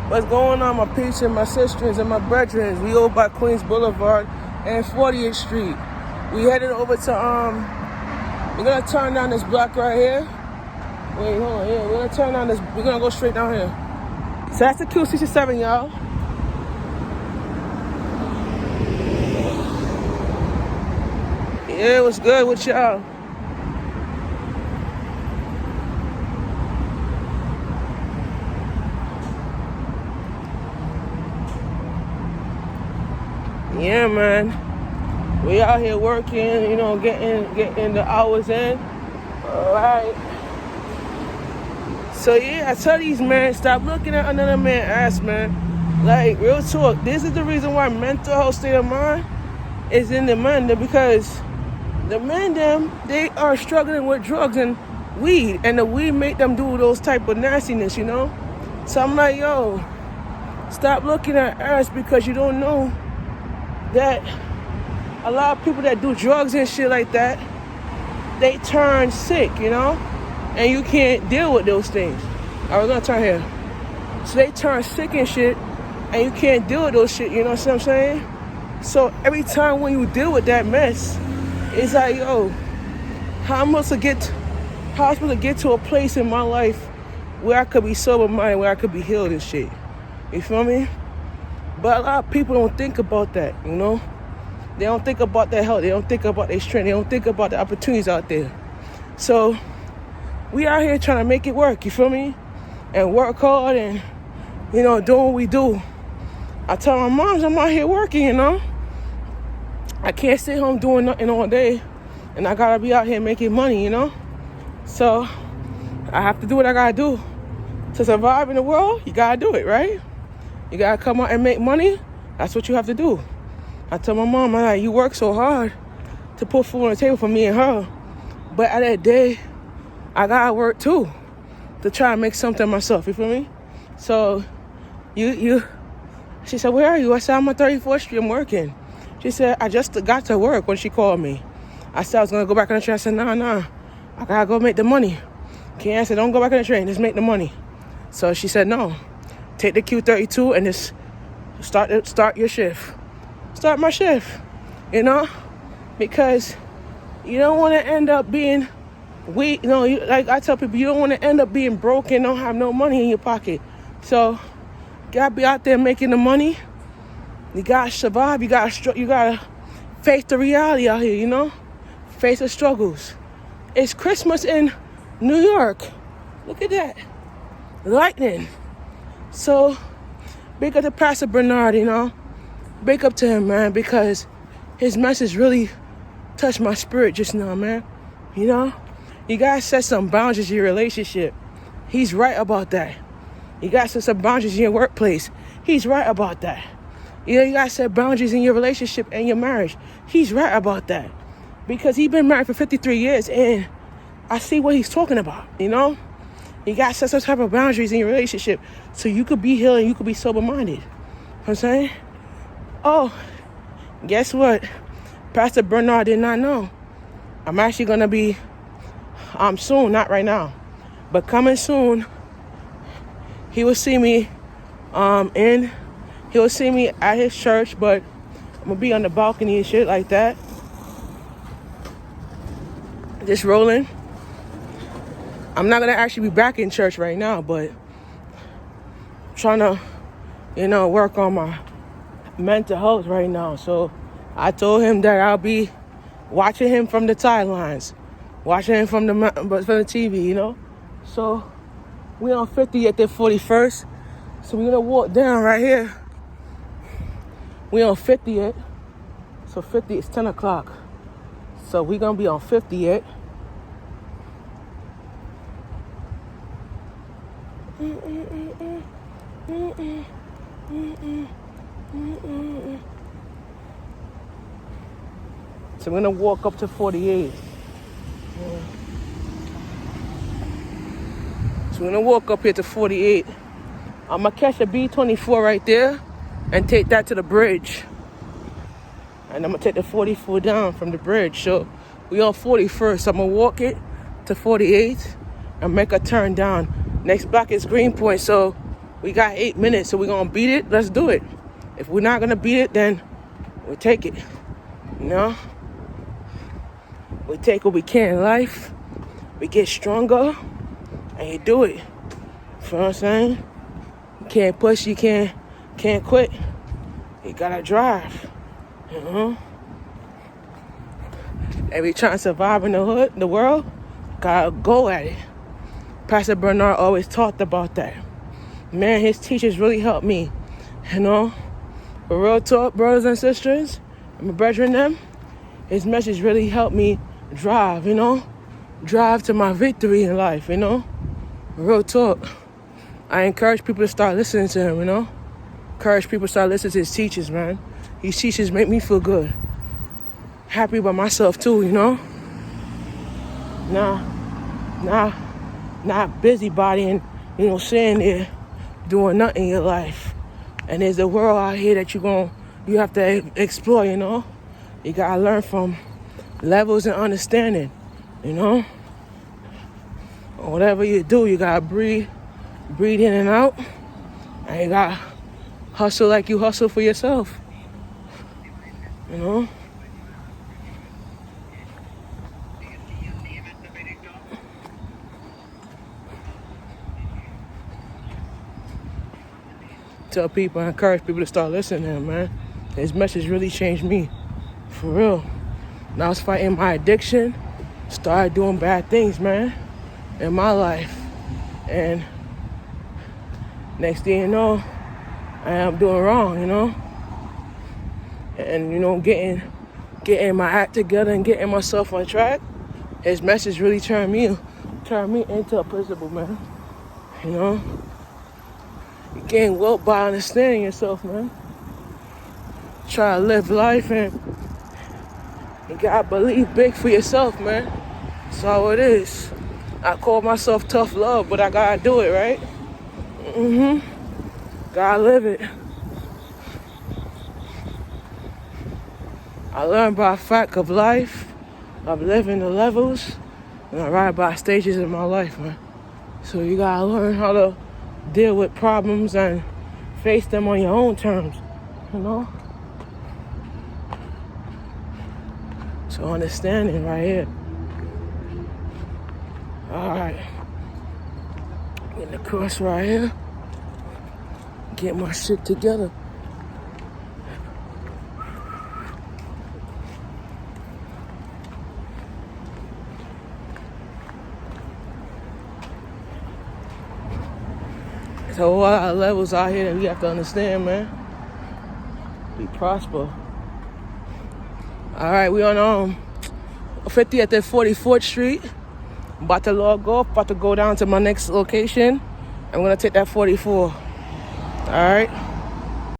What's going on, my peeps and my sisters and my brethren? We over by Queens Boulevard and 40th Street. We headed over to, we're gonna turn down this block right here. Wait, hold on, yeah, we're gonna turn down this, we're gonna go straight down here. So that's the Q67, y'all. Yeah, what's good with y'all? Yeah, man. We out here working, you know, getting the hours in. All right. So yeah, I tell these men, stop looking at another man's ass, man. Like, real talk. This is the reason why mental health state of mind is in the men, because the men, they are struggling with drugs and weed, and the weed make them do those type of nastiness, you know? So I'm like, yo, stop looking at us, because you don't know that a lot of people that do drugs and shit like that, they turn sick, you know? And you can't deal with those things. I was gonna turn here. So they turn sick and shit, and you can't deal with those shit, you know what I'm saying? So every time when you deal with that mess, it's like, yo, how am I supposed to get to a place in my life where I could be sober-minded, where I could be healed and shit? You feel me? But a lot of people don't think about that, you know? They don't think about their health. They don't think about their strength. They don't think about the opportunities out there. So we out here trying to make it work, you feel me? And work hard and, you know, doing what we do. I tell my moms I'm out here working, you know? I can't sit home doing nothing all day, and I gotta be out here making money, you know? So I have to do what I gotta do. To survive in the world, you gotta do it, right? You gotta come out and make money. That's what you have to do. I tell my mom, I'm like, you work so hard to put food on the table for me and her, but at that day, I gotta work too to try and make something myself, you feel me? So she said, where are you? I said, I'm on 34th Street, I'm working. She said, I just got to work when she called me. I said I was gonna go back on the train. I said, nah, I gotta go make the money. I said, don't go back on the train, just make the money. So she said, no, take the Q32 and just start your shift. Start my shift, you know? Because you don't want to end up being weak. You know, like I tell people, you don't want to end up being broke and don't have no money in your pocket. So you gotta be out there making the money. You gotta survive. You gotta face the reality out here, you know? Face the struggles. It's Christmas in New York. Look at that. Lightning. So big up to Pastor Bernard, you know? Big up to him, man, because his message really touched my spirit just now, man. You know? You gotta set some boundaries in your relationship. He's right about that. You gotta set some boundaries in your workplace. He's right about that. You know, you gotta set boundaries in your relationship and your marriage. He's right about that. Because he's been married for 53 years, and I see what he's talking about, you know? You gotta set some type of boundaries in your relationship so you could be healed and you could be sober-minded. You know what I'm saying? Oh, guess what? Pastor Bernard did not know. I'm actually gonna be, soon, not right now, but coming soon, he will see me, he'll see me at his church, but I'm gonna be on the balcony and shit like that. Just rolling. I'm not gonna actually be back in church right now, but I'm trying to, you know, work on my mental health right now. So I told him that I'll be watching him from the sidelines, watching him from the TV, you know. So we on 50 at the 41st. So we're gonna walk down right here. We on 50th. So 50 is 10 o'clock. So we're gonna be on 50th. So we're gonna walk up to 48. So we're gonna walk up here to 48. I'm gonna catch a B24 right there and take that to the bridge. And I'm gonna take the 44 down from the bridge. So we on 41st. I'm gonna walk it to 48 and make a turn down. Next block is Greenpoint, so We got 8 minutes, so we're gonna beat it. Let's do it. If we're not gonna beat it, then we take it. You know? We take what we can in life. We get stronger, and you do it. You know what I'm saying? You can't push, you can't quit. You gotta drive. You know? Every trying to survive in the hood, the world, gotta go at it. Pastor Bernard always talked about that. Man, his teachers really helped me. You know? For real talk, brothers and sisters, and my brethren them, his message really helped me drive, you know? Drive to my victory in life, you know? Real talk. I encourage people to start listening to him, you know? Encourage people to start listening to his teachers, man. His teachers make me feel good. Happy about myself too, you know? Not busybodying, you know, sitting there doing nothing in your life. And there's a world out here that you have to explore, you know? You gotta learn from levels and understanding, you know? Whatever you do, you gotta breathe in and out. And you gotta hustle like you hustle for yourself, you know? Tell people, encourage people to start listening to him, man. His message really changed me, for real. When I was fighting my addiction, started doing bad things, man, in my life. And next thing you know, I am doing wrong, you know? And, you know, getting my act together and getting myself on track, his message really turned me into a principal, man. You know? You gain wealth by understanding yourself, man. Try to live life and you gotta believe big for yourself, man. That's all it is. I call myself tough love, but I gotta do it, right? Gotta live it. I learned by fact of life, of living the levels, and I ride by stages in my life, man. So you gotta learn how to deal with problems and face them on your own terms, you know? So understanding right here. Alright. Getting the cross right here. Get my shit together. There's a whole lot of levels out here that we have to understand, man. We prosper. Alright, we on 50th and 44th Street. About to log off, about to go down to my next location. I'm gonna take that 44. Alright.